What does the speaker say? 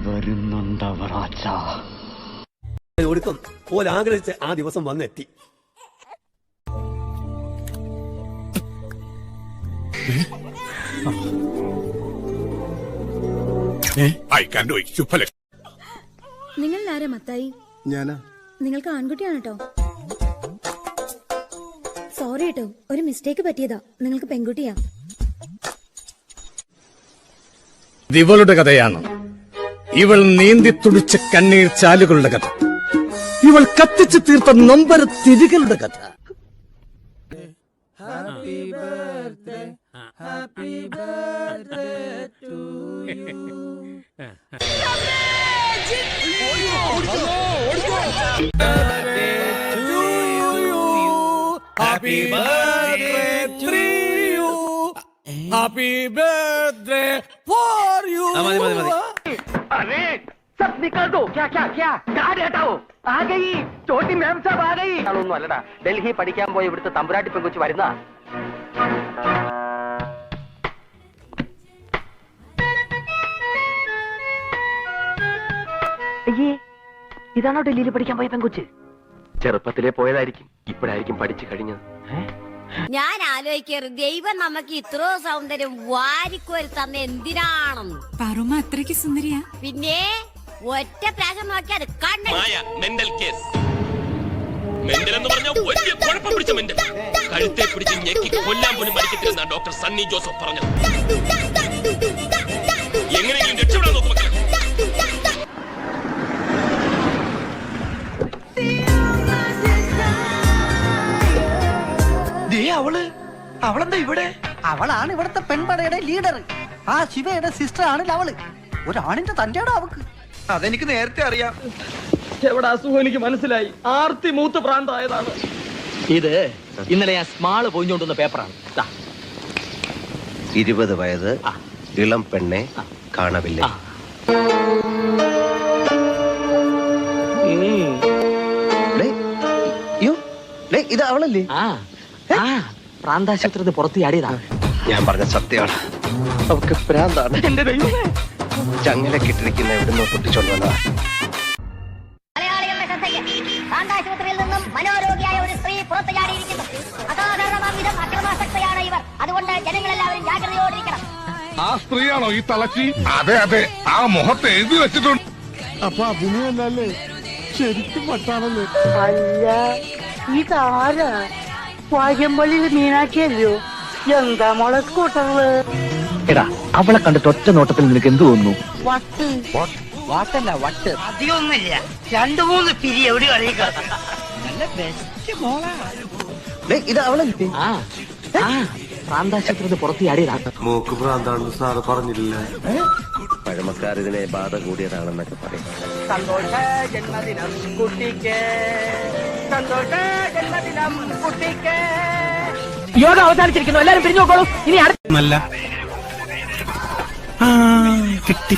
വരുന്നുണ്ടവറാച്ച. ഒടുക്കം ഓൽ ആഗ്രഹിച്ച് ആ ദിവസം വന്നെത്തി. നിങ്ങൾ ആരാ മത്തായി? ഞാനാ. നിങ്ങൾക്ക് ആൺകുട്ടിയാണ് കേട്ടോ. സോറി കേട്ടോ, ഒരു മിസ്റ്റേക്ക് പറ്റിയതാ. നിങ്ങൾക്ക് പെൺകുട്ടിയാ. ഇവളുടെ കഥയാണ്. ഇവൾ നീന്തി തുടിച്ച കണ്ണീർ ചാലുകളുടെ കഥ. ഇവൾ കത്തിച്ചു തീർത്ത നൊമ്പര തിരികളുടെ കഥ. Happy birthday, happy birthday to you. Happy birthday to you. Happy birthday for you. अरे सब निकल दो. क्या क्या क्या कहाँ रहता हो? आ गई छोटी मैम साहब आ गई. ഒന്നും അല്ലടാ, ഡൽഹി പഠിക്കാൻ പോയി ഇവിടുത്തെ തമ്പുരാട്ടി പെങ്കുച്ച് വരുന്ന. അയ്യേ, ഇതാണോ ഡൽഹിയിൽ പഠിക്കാൻ പോയ പെങ്കുച്ച്? ചെറുപ്പത്തിലേ പോയതായിരിക്കും, ഇപ്പോഴായിരിക്കും പഠിച്ചു കഴിഞ്ഞത്. ഞാൻ ആലോചിക്കാറ് ദൈവം നമുക്ക് ഇത്രോ സൗന്ദര്യം വാരിക്കോരി തന്ന എന്തിനാണെന്ന്. പാറുമ്മ അത്രയ്ക്ക് സുന്ദരിയാ. പിന്നെ ഒറ്റ പ്രാവശ്യം നോക്കിയാൽ കഴുത്തെ പിടിച്ച് ഞെക്കി കൊല്ലാൻ പോലും മരിക്കത്തില്ലെന്നാ ഡോക്ടർ സണ്ണി ജോസഫ് പറഞ്ഞത്. എങ്ങനെയെങ്കിലും രക്ഷപ്പെടാൻ നോക്കും മക്കളെ. അവളെന്താ ഇവിടെ? അവളാണ് ഇവിടുത്തെ പെൺപടയുടെ ലീഡർ. ആ ശിവയുടെ സിസ്റ്റർ ആണ് അവള്. ഒരാണിന്റെ തന്റെയാണോ അവക്ക്? അതെനിക്ക് നേരത്തെ അറിയാം. എവിടെ അസുഖം എനിക്ക് മനസ്സിലായി. ആർത്തി മൂത്ത് പ്രാന്തായതാണ്. ഇത് ഇന്നലെ ഞാൻ സ്മാള് പോയിക്കൊണ്ടുവന്ന പേപ്പറാണ്. 20 വയസ്സ് ഇളം പെണ്ണെ കാണവില്ല. ഇത് അവളല്ലേ? പ്രാന്താശുപത്രി പുറത്ത് ചാടിയതാണ്. ഞാൻ പറഞ്ഞ സത്യമാണ്. അവക്ക് പ്രാന്താണ്. എന്റെ ദൈവമേ, ചങ്ങലക്കിട്ടിരിക്കുന്ന എവിടുന്നോ പൊട്ടിച്ചോണ്ട് വന്നതാ. മലയാളികളുടെ ശ്രദ്ധയ്ക്ക് പ്രാന്താശുപത്രിയിൽ നിന്നും മനോരോഗിയായ ഒരു സ്ത്രീ പുറത്തു ചാടിയിരിക്കുന്നു. അസാധാരണമാം വിധം അക്രമാസക്തയാണ് ഇവർ. അതുകൊണ്ട് ജനങ്ങളെല്ലാവരും ജാഗ്രതയോടിരിക്കണം. ആ സ്ത്രീയാണോ ഈ തളച്ചി? അതെ അതെ, ആ മുഖത്ത് എഴുതി വെച്ചിട്ടുണ്ട്. അപ്പൊ അഭിനയല്ലേ? ശരിക്കും പട്ടാണല്ലേ? അല്ല, ഇതാരാ? വാര്യമ്പള്ളിയിൽ മീനാക്കിയല്ലോ. എന്താ മോളെ സ്കൂട്ടറില്? എടാ, അവളെ കണ്ടിട്ട് ഒറ്റ നോട്ടത്തിൽ നിനക്ക് എന്ത് തോന്നുന്നു? വട്ട് വാട്ടല്ല വട്ട്. അധികമൊന്നുമില്ല, 2-3 പിരി എവിടെ കളിക്കാം. നല്ല ബെസ്റ്റ് മോളാ. ഇത് അവളല്ലേ? പ്രാന്താശുപത്രി പുറത്ത് ചാടിയതാണ്. മൂക്ക് ഭ്രാന്താണെന്ന് സാറ് പറഞ്ഞില്ല. പഴമക്കാർ ഇതിനെ ബാധ കൂടിയതാണെന്നൊക്കെ പറയും. സന്തോഷ ജന്മദിനം കുട്ടിക്ക്, സന്തോഷ ജന്മദിനം കുട്ടിക്ക്. യോഗ അവസാനിച്ചിരിക്കുന്നു, എല്ലാരും പിരിഞ്ഞു നോക്കോളൂ. ഇനി നല്ല കിട്ടി.